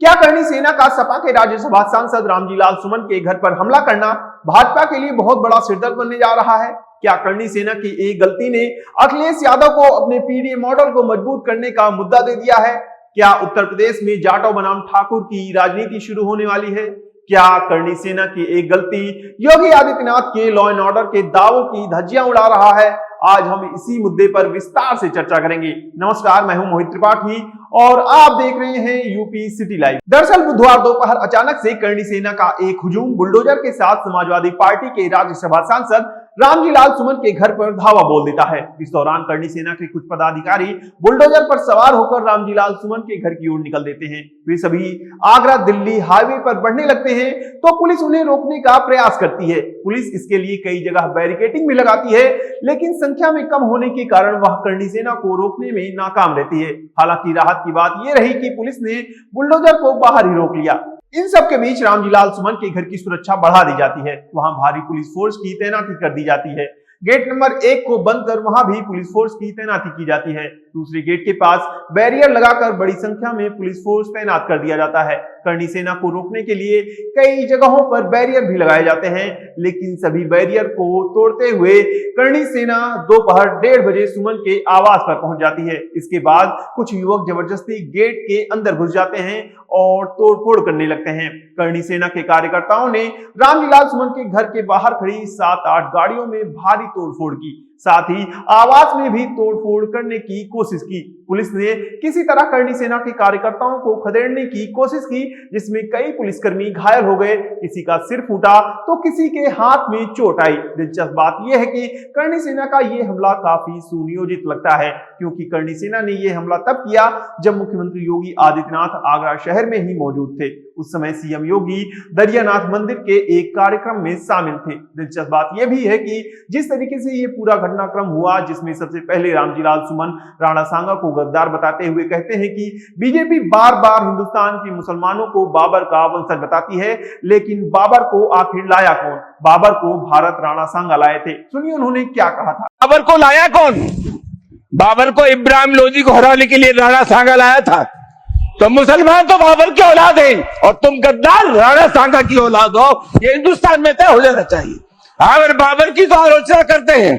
क्या करणी सेना का सपा के राज्यसभा सांसद रामजीलाल सुमन के घर पर हमला करना भाजपा के लिए बहुत बड़ा सिरदर्द बनने जा रहा है? क्या करणी सेना की एक गलती ने अखिलेश यादव को अपने पीडीए मॉडल को मजबूत करने का मुद्दा दे दिया है? क्या उत्तर प्रदेश में जाटव बनाम ठाकुर की राजनीति शुरू होने वाली है? क्या करणी सेना की एक गलती योगी आदित्यनाथ के लॉ एंड ऑर्डर के दावों की धज्जियां उड़ा रहा है? आज हम इसी मुद्दे पर विस्तार से चर्चा करेंगे। नमस्कार, मैं हूं मोहित त्रिपाठी और आप देख रहे हैं यूपी सिटी लाइव। दरअसल बुधवार दोपहर अचानक से करणी सेना का एक हुजूम बुलडोजर के साथ समाजवादी पार्टी के राज्यसभा सांसद रामजीलाल सुमन के घर पर धावा बोल देता है। इस दौरान करणी सेना के कुछ पदाधिकारी बुलडोजर पर सवार होकर रामजीलाल सुमन के घर की ओर निकल देते हैं। वे सभी आगरा दिल्ली हाईवे पर बढ़ने लगते हैं तो पुलिस उन्हें रोकने का प्रयास करती है। पुलिस इसके लिए कई जगह बैरिकेडिंग भी लगाती है, लेकिन संख्या में कम होने के कारण वह करणी सेना को रोकने में नाकाम रहती है। हालांकि राहत की बात यह रही कि पुलिस ने बुलडोजर को बाहर ही रोक लिया। इन सब के बीच रामजीलाल सुमन के घर की सुरक्षा बढ़ा दी जाती है। वहां भारी पुलिस फोर्स की तैनाती कर दी जाती है। गेट नंबर 1 को बंद कर वहां भी पुलिस फोर्स की तैनाती की जाती है। दूसरे गेट के पास बैरियर लगाकर बड़ी संख्या में पुलिस फोर्स तैनात कर दिया जाता है। करणी सेना को रोकने के लिए कई जगहों पर बैरियर भी लगाए जाते हैं, लेकिन सभी बैरियर को तोड़ते हुए करणी सेना दोपहर 1:30 बजे सुमन के आवास पर पहुंच जाती है। इसके बाद कुछ युवक जबरदस्ती गेट के अंदर घुस जाते हैं और तोड़फोड़ करने लगते हैं। करणी सेना के कार्यकर्ताओं ने रामजीलाल सुमन के घर के बाहर खड़ी 7-8 गाड़ियों में भारी तोड़फोड़ की, साथ ही आवास में भी तोड़फोड़ करने की कोशिश की। पुलिस ने किसी तरह करणी सेना के कार्यकर्ताओं को खदेड़ने की कोशिश की, जिसमें कई पुलिसकर्मी घायल हो गए। किसी का सिर फूटा तो किसी के हाथ में चोट आई। दिलचस्प बात यह है कि करणी सेना का यह हमला काफी सुनियोजित लगता है, क्योंकि करणी सेना ने यह हमला तब किया जब मुख्यमंत्री योगी आदित्यनाथ आगरा शहर में ही मौजूद थे। उस समय सीएम योगी दरियानाथ मंदिर के एक कार्यक्रम में शामिल थे। दिलचस्प बात यह भी है कि जिस तरीके से यह पूरा घटनाक्रम हुआ, जिसमें सबसे पहले रामजीलाल सुमन राणा सांगा को गद्दार बताते हुए कहते हैं कि बीजेपी बार बार हिंदुस्तान के मुसलमानों को बाबर का वंशज बताती है, लेकिन बाबर को आखिर लाया कौन? बाबर को भारत राणा सांगा लाए थे। सुनिए उन्होंने क्या कहा था। बाबर को लाया कौन? बाबर को इब्राहिम लोधी को हराने के लिए राणा सांगा लाया था। तो मुसलमान तो बाबर की औलाद है और तुम गद्दार राणा सांगा की औलाद हो, ये हिंदुस्तान में तय हो जाना चाहिए। और बाबर की तो आलोचना करते हैं,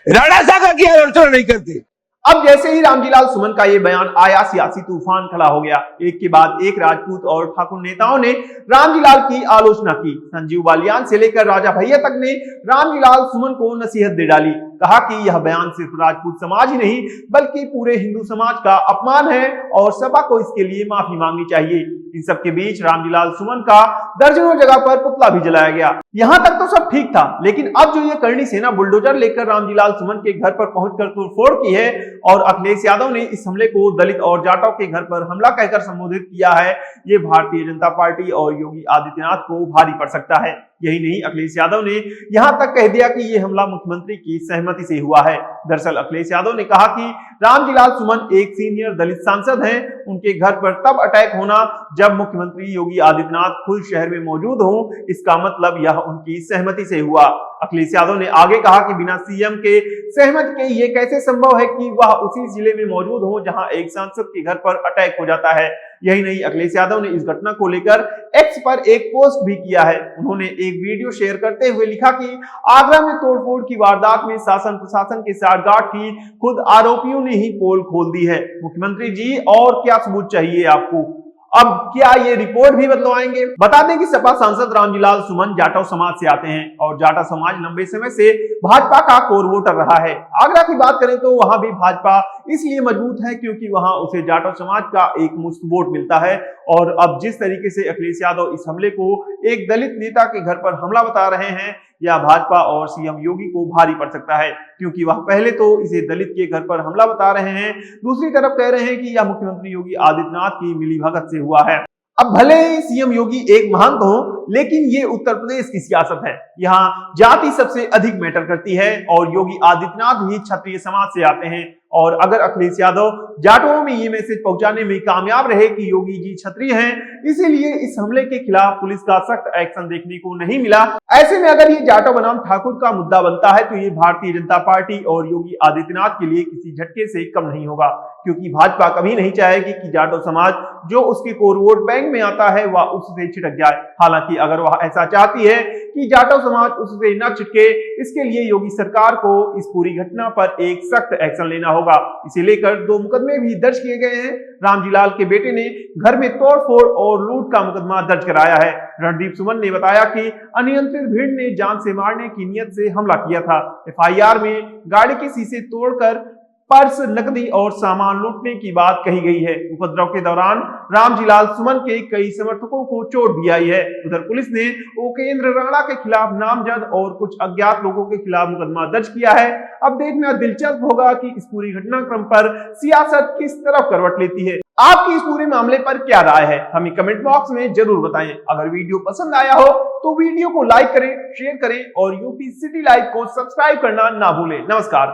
राणा सांगा की आलोचना नहीं करते। अब जैसे ही रामजीलाल सुमन का ये बयान आया, सियासी तूफान खड़ा हो गया। एक के बाद एक राजपूत और ठाकुर नेताओं ने रामजीलाल की आलोचना की। संजीव बालियान से लेकर राजा भैया तक ने रामजीलाल सुमन को नसीहत दे डाली। कहा कि यह बयान सिर्फ राजपूत समाज ही नहीं बल्कि पूरे हिंदू समाज का अपमान है और सपा को इसके लिए माफी मांगनी चाहिए। इन सब के बीच रामजीलाल सुमन का दर्जनों जगह पर पुतला भी जलाया गया। यहां तक तो सब ठीक था, लेकिन अब जो ये करणी सेना बुलडोजर लेकर रामजीलाल सुमन के घर पर पहुंचकर तोड़फोड़ की है और अखिलेश यादव ने इस हमले को दलित और जाटव के घर पर हमला कहकर संबोधित किया है, ये भारतीय जनता पार्टी और योगी आदित्यनाथ को भारी पड़ सकता है। यही नहीं, अखिलेश यादव ने यहां तक कह दिया कि यह हमला मुख्यमंत्री की सहमति से हुआ है। दरअसल अखिलेश यादव ने कहा कि रामजीलाल सुमन एक सीनियर दलित सांसद हैं। उनके घर पर तब अटैक होना जब मुख्यमंत्री योगी आदित्यनाथ खुद शहर में मौजूद हों, इसका मतलब यह उनकी सहमति से हुआ। अखिलेश यादव ने आगे कहा कि बिना सीएम के सहमति के ये कैसे संभव है कि वह उसी जिले में मौजूद हो जहां एक सांसद के घर पर अटैक हो जाता है। यही नहीं, अखिलेश यादव ने इस घटना को लेकर एक्स पर एक पोस्ट भी किया है। उन्होंने एक वीडियो शेयर करते हुए लिखा कि आगरा में तोड़फोड़ की वारदात में शासन प्रशासन के साठगांठ की खुद आरोपियों ने ही पोल खोल दी है। मुख्यमंत्री जी, और क्या सबूत चाहिए आपको? अब क्या ये रिपोर्ट भी बदलवाएंगे? बता दें कि सपा सांसद रामजीलाल सुमन जाटव समाज से आते हैं और जाटव समाज लंबे समय से भाजपा का कोर वोटर रहा है। आगरा की बात करें तो वहां भी भाजपा इसलिए मजबूत है क्योंकि वहां उसे जाटव समाज का एक मुश्त वोट मिलता है। और अब जिस तरीके से अखिलेश यादव इस हमले को एक दलित नेता के घर पर हमला बता रहे हैं, यह भाजपा और सीएम योगी को भारी पड़ सकता है, क्योंकि वह पहले तो इसे दलित के घर पर हमला बता रहे हैं, दूसरी तरफ कह रहे हैं कि यह मुख्यमंत्री योगी आदित्यनाथ की मिलीभगत से हुआ है। अब भले ही सीएम योगी एक महंत हो, लेकिन ये उत्तर प्रदेश की सियासत है। यहाँ जाति सबसे अधिक मैटर करती है और योगी आदित्यनाथ भी क्षत्रिय समाज से आते हैं। और अगर अखिलेश यादव जाटों में ये मैसेज पहुंचाने में कामयाब रहे कि योगी जी क्षत्रिय हैं, इसीलिए इस हमले के खिलाफ पुलिस का सख्त एक्शन देखने को नहीं मिला। ऐसे में अगर ये जाटो बनाम ठाकुर का मुद्दा बनता है तो ये भारतीय जनता पार्टी और योगी आदित्यनाथ के लिए किसी झटके से कम नहीं होगा, क्योंकि भाजपा कभी नहीं चाहेगी कि जाटो समाज जो उसके कोर वोट बैंक में आता है वह उससे छिटक जाए। हालांकि अगर वह ऐसा चाहती है कि जाटो समाज उससे न छिटके, इसके लिए योगी सरकार को इस पूरी घटना पर एक सख्त एक्शन लेना होगा। इसे लेकर 2 मुकदमे भी दर्ज किए गए हैं। रामजीलाल के बेटे ने घर में तोड़फोड़ और लूट का मुकदमा दर्ज कराया है। रणदीप सुमन ने बताया कि अनियंत्रित भीड़ ने जान से मारने की नियत से हमला किया था। एफआईआर में गाड़ी के शीशे तोड़कर पर्स, नकदी और सामान लूटने की बात कही गई है। उपद्रव के दौरान रामजीलाल सुमन के कई समर्थकों को चोट भी आई है। उधर पुलिस ने उपेंद्र राणा के खिलाफ नामजद और कुछ अज्ञात लोगों के खिलाफ मुकदमा दर्ज किया है। अब देखना दिलचस्प होगा कि इस पूरी घटनाक्रम पर सियासत किस तरफ करवट लेती है। आपकी इस पूरे मामले पर क्या राय है, हमें कमेंट बॉक्स में जरूर बताएं। अगर वीडियो पसंद आया हो तो वीडियो को लाइक करें, शेयर करें और यूपी सिटी लाइव को सब्सक्राइब करना ना भूलें। नमस्कार।